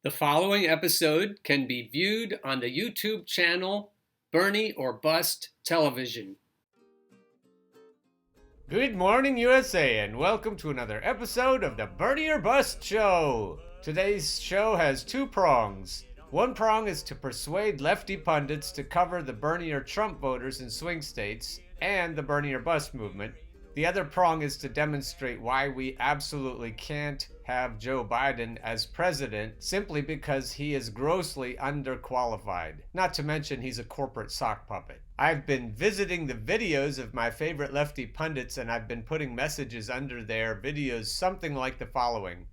The following episode can be viewed on the YouTube channel Bernie or Bust Television. Good morning, USA, and welcome to another episode of the Bernie or Bust Show. Today's show has two prongs. One prong is to persuade lefty pundits to cover the Bernie or Trump voters in swing states and the Bernie or Bust movement. The other prong is to demonstrate why we absolutely can't have Joe Biden as president simply because he is grossly underqualified. Not to mention he's a corporate sock puppet. I've been visiting the videos of my favorite lefty pundits and I've been putting messages under their videos something like the following.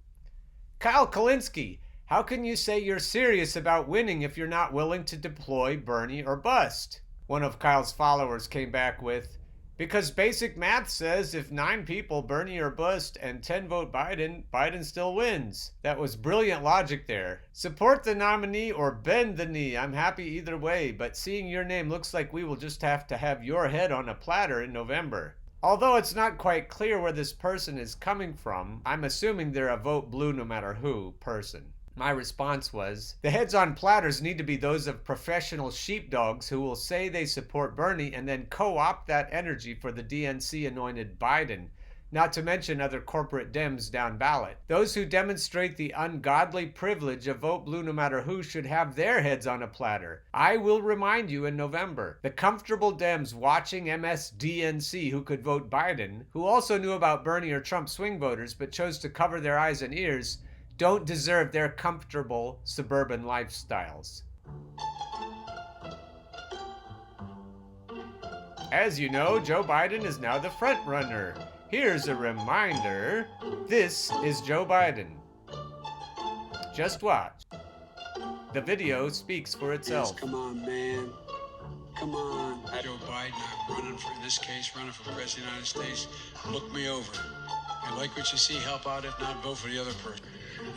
Kyle Kulinski, how can you say you're serious about winning if you're not willing to deploy Bernie or Bust? One of Kyle's followers came back with, because basic math says if 9 people, Bernie or Bust, and 10 vote Biden, Biden still wins. That was brilliant logic there. Support the nominee or bend the knee. I'm happy either way, but seeing your name looks like we will just have to have your head on a platter in November. Although it's not quite clear where this person is coming from, I'm assuming they're a vote blue no matter who person. My response was, the heads on platters need to be those of professional sheepdogs who will say they support Bernie and then co-opt that energy for the DNC-anointed Biden, not to mention other corporate Dems down ballot. Those who demonstrate the ungodly privilege of vote blue no matter who should have their heads on a platter. I will remind you in November, the comfortable Dems watching MSDNC who could vote Biden, who also knew about Bernie or Trump swing voters but chose to cover their eyes and ears, don't deserve their comfortable suburban lifestyles. As you know, Joe Biden is now the front runner. Here's a reminder. This is Joe Biden. Just watch. The video speaks for itself. Yes, come on, man. Come on. Joe Biden, I'm running for, in this case, running for President of the United States. Look me over. If you like what you see, help out. If not, vote for the other person.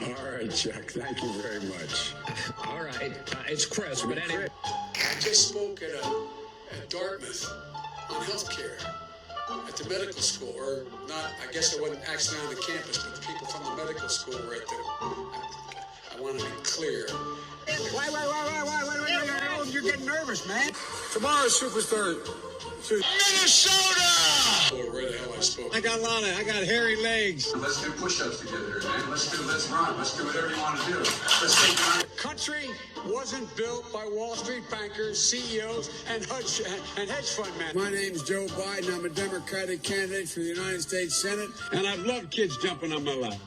All right, Chuck. Thank you very much. All right. It's Chris, but anyway. I just spoke at Dartmouth on healthcare at the medical school, or not. I guess I wasn't actually on the campus, but the people from the medical school were at the. I want to be clear. Wait, you're getting nervous, man. Tomorrow's Superstar. Minnesota! Or where the hell I spoke. I got hairy legs. Let's do push-ups together, man. Let's run. Let's do whatever you want to do. Let's take time. Country wasn't built by Wall Street bankers, CEOs, and hedge fund men. My name's Joe Biden. I'm a Democratic candidate for the United States Senate, and I've loved kids jumping on my lap.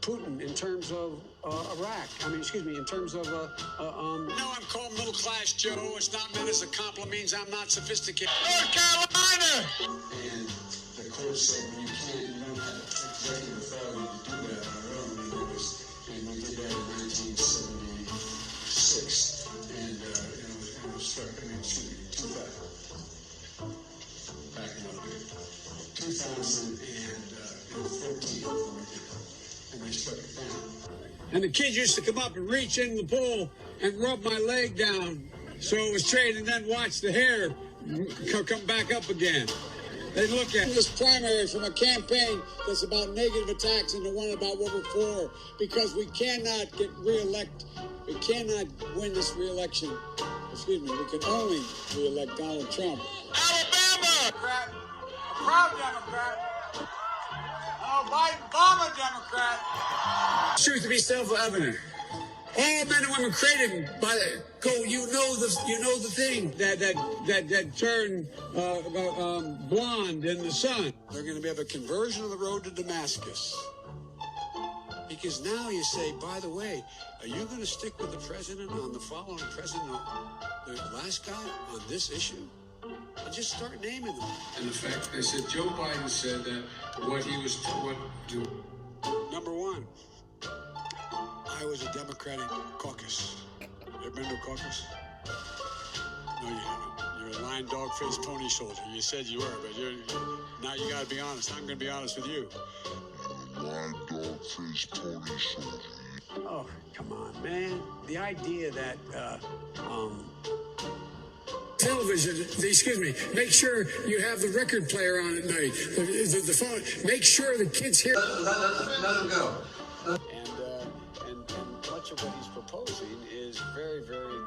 Putin, in terms of Iraq. In terms of No, I'm called middle class Joe. It's not meant as a compliment. Means I'm not sophisticated. North Carolina. And the court said you don't have executive authority to do that on our own. And we did that in 1976. And it was struck. 2000. Back in 2014. And they struck it down. And the kids used to come up and reach in the pool and rub my leg down so it was straight and then watch the hair come back up again. They look at this primary from a campaign that's about negative attacks and the one about what we're for, because we cannot get reelected. We cannot win this reelection. We can only reelect Donald Trump. Alabama! Democrat, a proud Democrat. Biden-Obama Democrat. Truth to be self-evident. All men and women created by you know the thing that turn blonde in the sun. They're going to have a conversion of the road to Damascus. Because now you say, by the way, are you going to stick with the president on the following president, the last guy on this issue? And just start naming them. And the fact, they said Joe Biden said that what he was told to. Number one, I was a Democratic caucus. You ever been to a caucus? No, you haven't. You're a lying dog-faced pony soldier. You said you were, but now you got to be honest. I'm going to be honest with you. Lying dog-faced pony soldier. Oh, come on, man. The idea that, television, make sure you have the record player on at night. The phone, make sure the kids hear. Let them go. And much of what he's proposing is very, very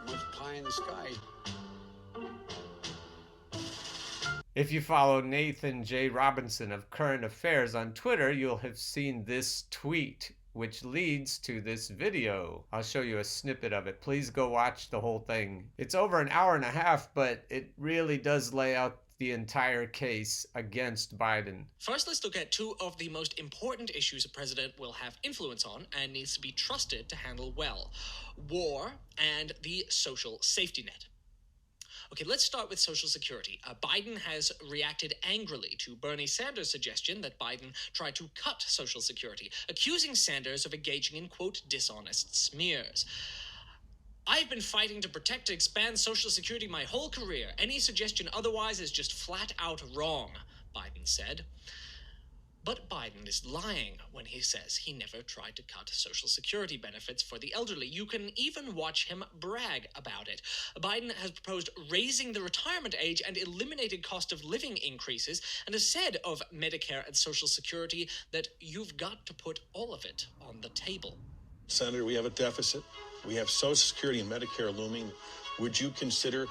much pie in the sky. If you follow Nathan J. Robinson of Current Affairs on Twitter, you'll have seen this tweet, which leads to this video. I'll show you a snippet of it. Please go watch the whole thing. It's over an hour and a half, but it really does lay out the entire case against Biden. First, let's look at two of the most important issues a president will have influence on and needs to be trusted to handle well: war and the social safety net. Okay, let's start with Social Security. Biden has reacted angrily to Bernie Sanders' suggestion that Biden tried to cut Social Security, accusing Sanders of engaging in, quote, dishonest smears. I've been fighting to protect and expand Social Security my whole career. Any suggestion otherwise is just flat out wrong, Biden said. But Biden is lying when he says he never tried to cut Social Security benefits for the elderly. You can even watch him brag about it. Biden has proposed raising the retirement age and eliminating cost of living increases, and has said of Medicare and Social Security that you've got to put all of it on the table. Senator, we have a deficit. We have Social Security and Medicare looming. Would you consider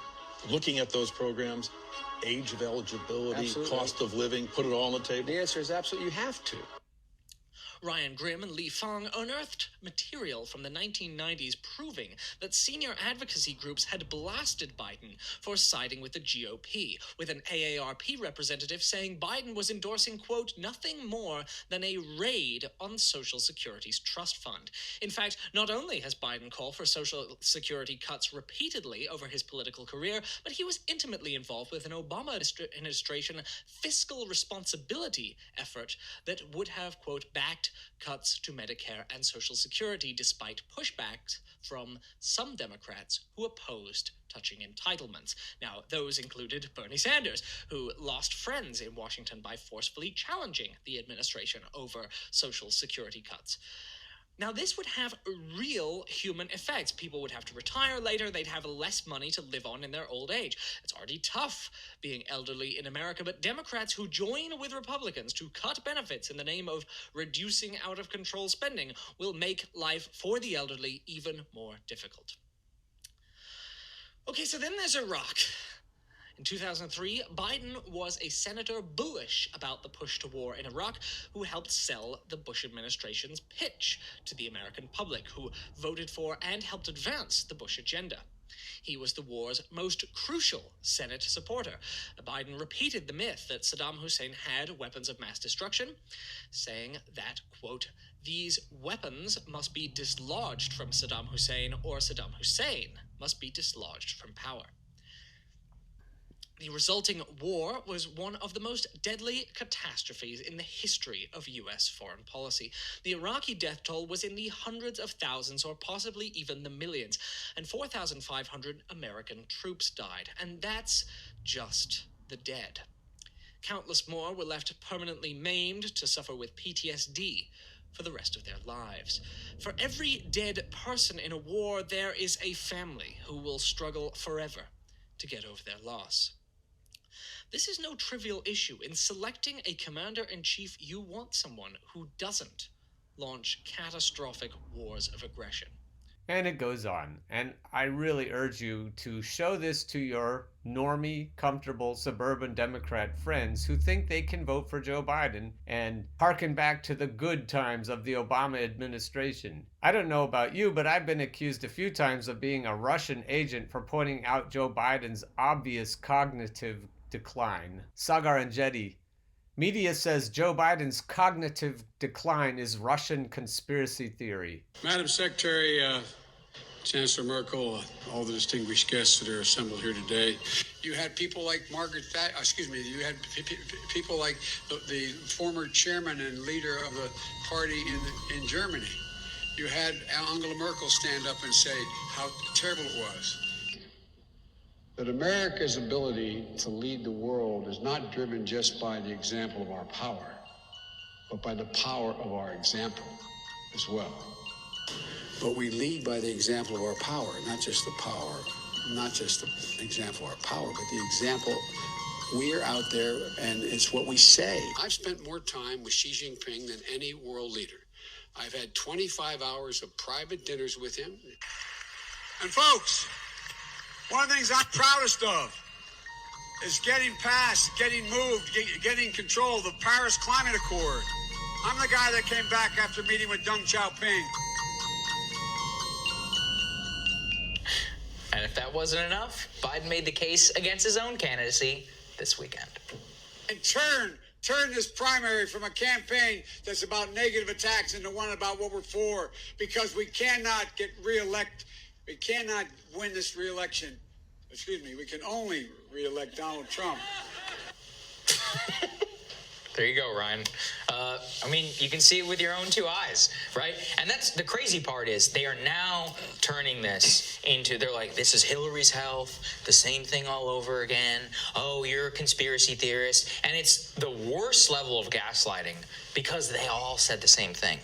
looking at those programs? Age of eligibility, absolutely. Cost of living, put it all on the table? The answer is absolutely, you have to. Ryan Grimm and Lee Fang unearthed material from the 1990s proving that senior advocacy groups had blasted Biden for siding with the GOP, with an AARP representative saying Biden was endorsing, quote, nothing more than a raid on Social Security's trust fund. In fact, not only has Biden called for Social Security cuts repeatedly over his political career, but he was intimately involved with an Obama administration fiscal responsibility effort that would have, quote, backed cuts to Medicare and Social Security despite pushbacks from some Democrats who opposed touching entitlements. Now, those included Bernie Sanders, who lost friends in Washington by forcefully challenging the administration over Social Security cuts. Now, this would have real human effects. People would have to retire later. They'd have less money to live on in their old age. It's already tough being elderly in America, but Democrats who join with Republicans to cut benefits in the name of reducing out-of-control spending will make life for the elderly even more difficult. Okay, so then there's Iraq. In 2003, Biden was a senator bullish about the push to war in Iraq, who helped sell the Bush administration's pitch to the American public, who voted for and helped advance the Bush agenda. He was the war's most crucial Senate supporter. Biden repeated the myth that Saddam Hussein had weapons of mass destruction, saying that, quote, these weapons must be dislodged from Saddam Hussein, or Saddam Hussein must be dislodged from power. The resulting war was one of the most deadly catastrophes in the history of U.S. foreign policy. The Iraqi death toll was in the hundreds of thousands, or possibly even the millions, and 4,500 American troops died, and that's just the dead. Countless more were left permanently maimed to suffer with PTSD for the rest of their lives. For every dead person in a war, there is a family who will struggle forever to get over their loss. This is no trivial issue. In selecting a commander-in-chief, you want someone who doesn't launch catastrophic wars of aggression. And it goes on. And I really urge you to show this to your normie, comfortable, suburban Democrat friends who think they can vote for Joe Biden and harken back to the good times of the Obama administration. I don't know about you, but I've been accused a few times of being a Russian agent for pointing out Joe Biden's obvious cognitive decline. Sagar and Jetty. Media says Joe Biden's cognitive decline is Russian conspiracy theory. Madam Secretary, Chancellor Merkel, all the distinguished guests that are assembled here today, you had people like you had people like the former chairman and leader of the party in Germany. You had Angela Merkel stand up and say how terrible it was. That America's ability to lead the world is not driven just by the example of our power, but by the power of our example as well. But we lead by the example of our power, not just the power, not just the example of our power, but the example. We're out there, and it's what we say. I've spent more time with Xi Jinping than any world leader. I've had 25 hours of private dinners with him. And folks, one of the things I'm proudest of is getting moved, getting control of the Paris Climate Accord. I'm the guy that came back after meeting with Deng Xiaoping. And if that wasn't enough, Biden made the case against his own candidacy this weekend. And turn this primary from a campaign that's about negative attacks into one about what we're for, because we cannot get reelected. We cannot win this reelection. Excuse me, we can only reelect Donald Trump. There you go, Ryan. I mean, you can see it with your own two eyes, right? And that's the crazy part is they are now turning this into, they're like, this is Hillary's health, the same thing all over again. Oh, you're a conspiracy theorist. And it's the worst level of gaslighting because they all said the same thing.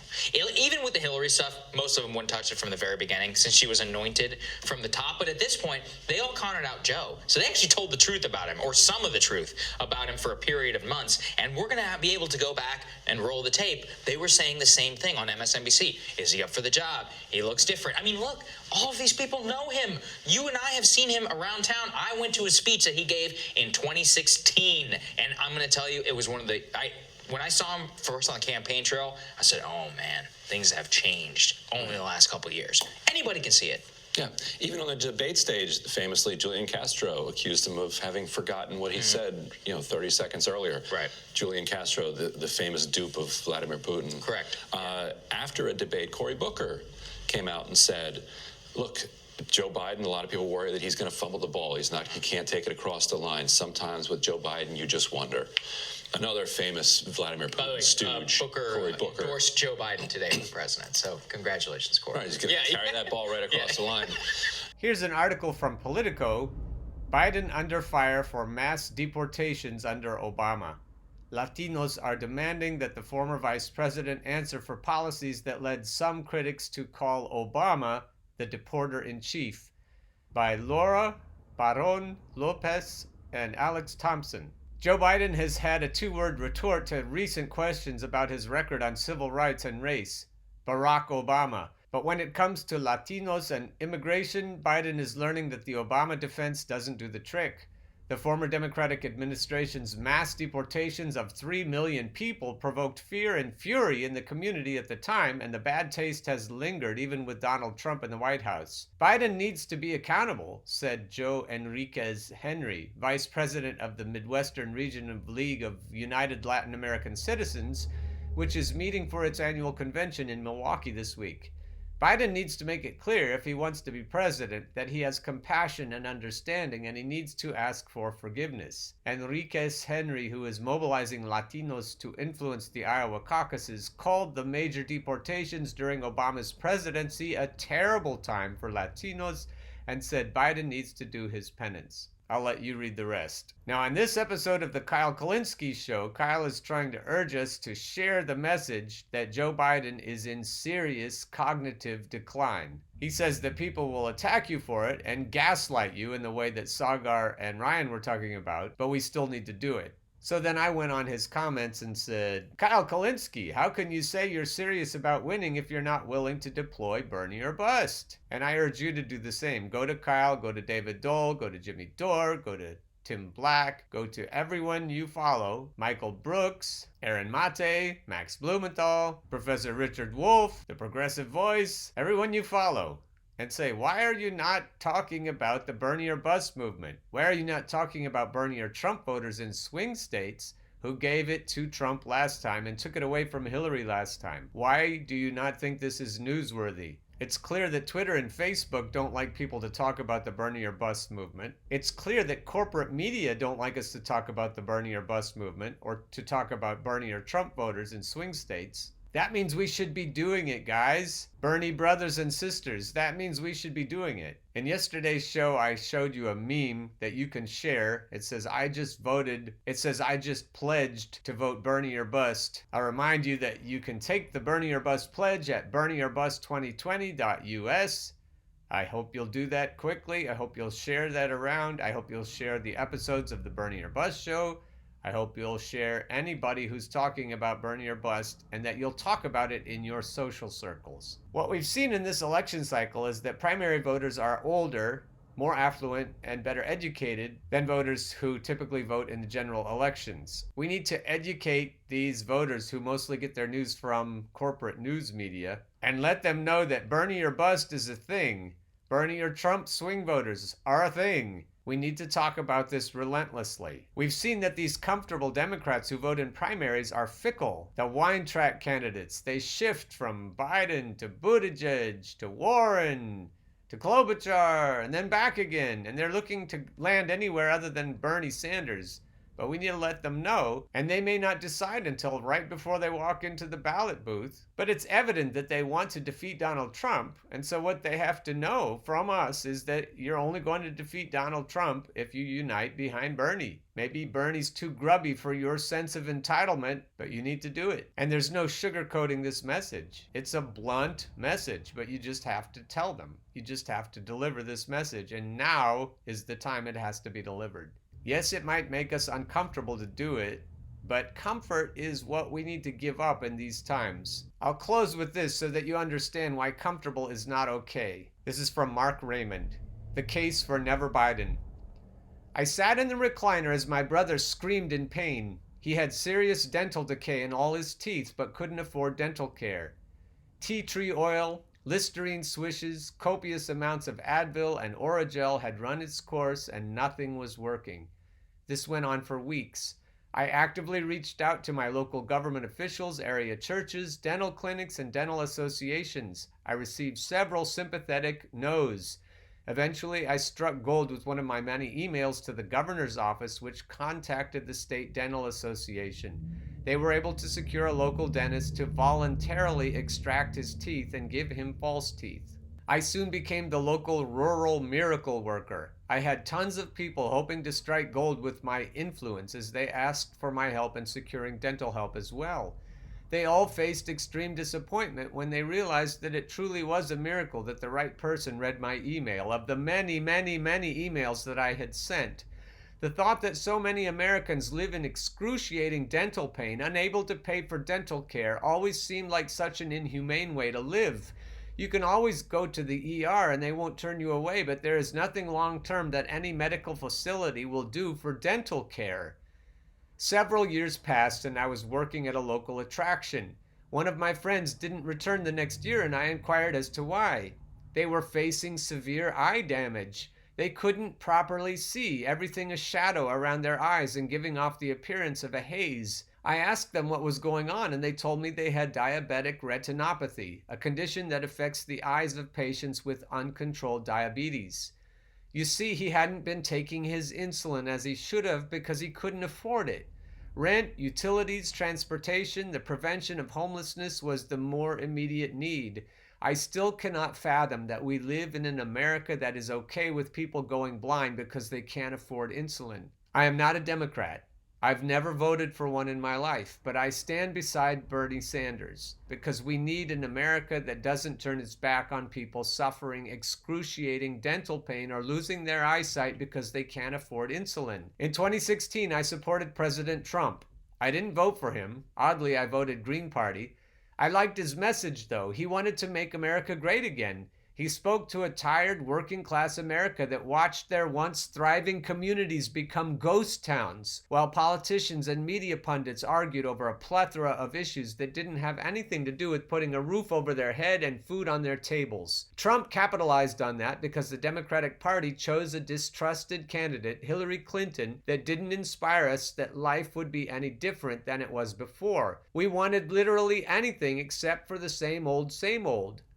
Even with the Hillary stuff, most of them wouldn't touch it from the very beginning since she was anointed from the top. But at this point, they all counted out Joe. So they actually told the truth about him, or some of the truth about him for a period of months. And we're going to be able to go back and roll the tape. They were saying the same thing on MSNBC. Is he up for the job? He looks different. I mean, look, all of these people know him. You and I have seen him around town. I went to a speech that he gave in 2016. And I'm going to tell you, it was one of the... When I saw him first on the campaign trail, I said, oh, man, things have changed only the last couple of years. Anybody can see it. Yeah, even on the debate stage, famously, Julian Castro accused him of having forgotten what he said, 30 seconds earlier. Right. Julian Castro, the famous dupe of Vladimir Putin. Correct. After a debate, Cory Booker came out and said, look, Joe Biden, a lot of people worry that he's going to fumble the ball. He can't take it across the line. Sometimes with Joe Biden, you just wonder. Another famous Vladimir Putin stooge, Cory Booker, endorsed Joe Biden today for president. So congratulations, Cory. Right, he's going to carry that ball right across the line. Here's an article from Politico. Biden under fire for mass deportations under Obama. Latinos are demanding that the former vice president answer for policies that led some critics to call Obama the deporter-in-chief. By Laura Baron Lopez and Alex Thompson. Joe Biden has had a two-word retort to recent questions about his record on civil rights and race. Barack Obama. But when it comes to Latinos and immigration, Biden is learning that the Obama defense doesn't do the trick. The former Democratic administration's mass deportations of 3 million people provoked fear and fury in the community at the time, and the bad taste has lingered even with Donald Trump in the White House. Biden needs to be accountable, said Joe Enriquez Henry, vice president of the Midwestern region of League of United Latin American Citizens, which is meeting for its annual convention in Milwaukee this week. Biden needs to make it clear, if he wants to be president, that he has compassion and understanding, and he needs to ask for forgiveness. Enriquez Henry, who is mobilizing Latinos to influence the Iowa caucuses, called the major deportations during Obama's presidency a terrible time for Latinos and said Biden needs to do his penance. I'll let you read the rest. Now, on this episode of the Kyle Kulinski Show, Kyle is trying to urge us to share the message that Joe Biden is in serious cognitive decline. He says that people will attack you for it and gaslight you in the way that Sagar and Ryan were talking about, but we still need to do it. So then I went on his comments and said, Kyle Kulinski, how can you say you're serious about winning if you're not willing to deploy Bernie or bust? And I urge you to do the same. Go to Kyle, go to David Dole, go to Jimmy Dore, go to Tim Black, go to everyone you follow, Michael Brooks, Aaron Mate, Max Blumenthal, Professor Richard Wolff, The Progressive Voice, everyone you follow. And say, why are you not talking about the Bernie or bust movement? Why are you not talking about Bernie or Trump voters in swing states who gave it to Trump last time and took it away from Hillary last time? Why do you not think this is newsworthy? It's clear that Twitter and Facebook don't like people to talk about the Bernie or bust movement. It's clear that corporate media don't like us to talk about the Bernie or bust movement or to talk about Bernie or Trump voters in swing states. That means we should be doing it, guys. Bernie brothers and sisters, that means we should be doing it. In yesterday's show, I showed you a meme that you can share. It says, I just pledged to vote Bernie or bust. I'll remind you that you can take the Bernie or bust pledge at bernieorbust2020.us. I hope you'll do that quickly. I hope you'll share that around. I hope you'll share the episodes of the Bernie or Bust show I hope you'll share anybody who's talking about Bernie or bust, and that you'll talk about it in your social circles. What we've seen in this election cycle is that primary voters are older, more affluent, and better educated than voters who typically vote in the general elections. We need to educate these voters who mostly get their news from corporate news media and let them know that Bernie or bust is a thing. Bernie or Trump swing voters are a thing. We need to talk about this relentlessly. We've seen that these comfortable Democrats who vote in primaries are fickle. The wine track candidates, they shift from Biden to Buttigieg to Warren to Klobuchar and then back again, and they're looking to land anywhere other than Bernie Sanders. But we need to let them know, and they may not decide until right before they walk into the ballot booth. But it's evident that they want to defeat Donald Trump, and so what they have to know from us is that you're only going to defeat Donald Trump if you unite behind Bernie. Maybe Bernie's too grubby for your sense of entitlement, but you need to do it. And there's no sugarcoating this message. It's a blunt message, but you just have to tell them. You just have to deliver this message, and now is the time it has to be delivered. Yes, it might make us uncomfortable to do it, but comfort is what we need to give up in these times. I'll close with this so that you understand why comfortable is not okay. This is from Mark Raymond. The case for Never Biden. I sat in the recliner as my brother screamed in pain. He had serious dental decay in all his teeth but couldn't afford dental care. Tea tree oil, Listerine swishes, copious amounts of Advil and Oragel had run its course and nothing was working. This went on for weeks. I actively reached out to my local government officials, area churches, dental clinics, and dental associations. I received several sympathetic no's. Eventually, I struck gold with one of my many emails to the governor's office, which contacted the State Dental Association. They were able to secure a local dentist to voluntarily extract his teeth and give him false teeth. I soon became the local rural miracle worker. I had tons of people hoping to strike gold with my influence as they asked for my help in securing dental help as well. They all faced extreme disappointment when they realized that it truly was a miracle that the right person read my email. Of the many, many, many emails that I had sent, the thought that so many Americans live in excruciating dental pain, unable to pay for dental care, always seemed like such an inhumane way to live. You can always go to the ER and they won't turn you away, but there is nothing long-term that any medical facility will do for dental care. Several years passed and I was working at a local attraction. One of my friends didn't return the next year and I inquired as to why. They were facing severe eye damage. They couldn't properly see, everything a shadow around their eyes and giving off the appearance of a haze. I asked them what was going on and they told me they had diabetic retinopathy, a condition that affects the eyes of patients with uncontrolled diabetes. You see, he hadn't been taking his insulin as he should have because he couldn't afford it. Rent, utilities, transportation, the prevention of homelessness was the more immediate need. I still cannot fathom that we live in an America that is okay with people going blind because they can't afford insulin. I am not a Democrat. I've never voted for one in my life, but I stand beside Bernie Sanders because we need an America that doesn't turn its back on people suffering excruciating dental pain or losing their eyesight because they can't afford insulin. In 2016, I supported President Trump. I didn't vote for him. Oddly, I voted Green Party. I liked his message, though. He wanted to make America great again. He spoke to a tired working-class America that watched their once thriving communities become ghost towns, while politicians and media pundits argued over a plethora of issues that didn't have anything to do with putting a roof over their head and food on their tables. Trump capitalized on that because the Democratic Party chose a distrusted candidate, Hillary Clinton, that didn't inspire us that life would be any different than it was before. We wanted literally anything except for the same old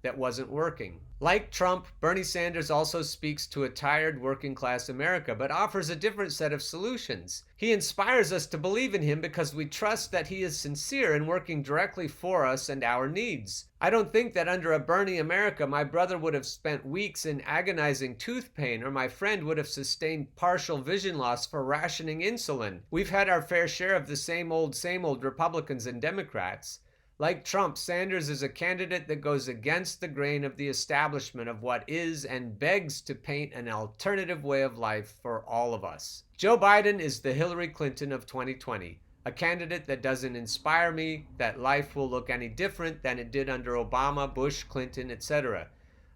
that wasn't working. Like Trump, Bernie Sanders also speaks to a tired working-class America, but offers a different set of solutions. He inspires us to believe in him because we trust that he is sincere in working directly for us and our needs. I don't think that under a Bernie America, my brother would have spent weeks in agonizing tooth pain, or my friend would have sustained partial vision loss for rationing insulin. We've had our fair share of the same old Republicans and Democrats. Like Trump, Sanders is a candidate that goes against the grain of the establishment of what is and begs to paint an alternative way of life for all of us. Joe Biden is the Hillary Clinton of 2020, a candidate that doesn't inspire me that life will look any different than it did under Obama, Bush, Clinton, etc.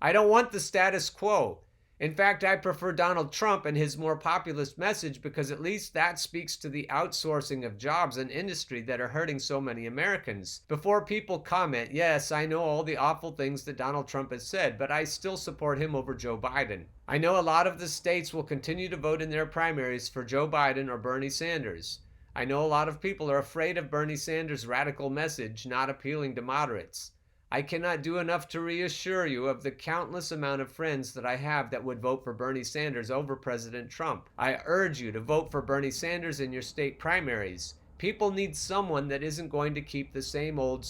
I don't want the status quo. In fact, I prefer Donald Trump and his more populist message because at least that speaks to the outsourcing of jobs and industry that are hurting so many Americans. Before people comment, yes, I know all the awful things that Donald Trump has said, but I still support him over Joe Biden. I know a lot of the states will continue to vote in their primaries for Joe Biden or Bernie Sanders. I know a lot of people are afraid of Bernie Sanders' radical message not appealing to moderates. I cannot do enough to reassure you of the countless amount of friends that I have that would vote for Bernie Sanders over President Trump. I urge you to vote for Bernie Sanders in your state primaries. People need someone that isn't going to keep the same old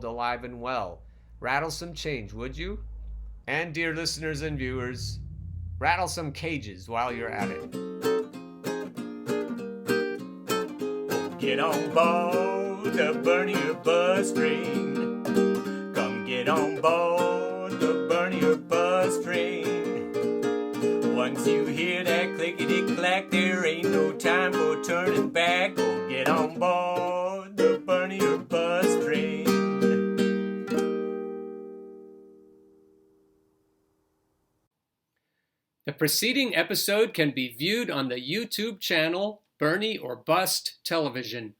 alive and well. Rattle some change, would you? And dear listeners and viewers, rattle some cages while you're at it. Get on board the Bernie bus train. Get on board the Bernie bus train. Once you hear that clickety-clack, there ain't no time for turning back. Oh, get on board the Bernie bus train. The preceding episode can be viewed on the YouTube channel Bernie or Bust Television.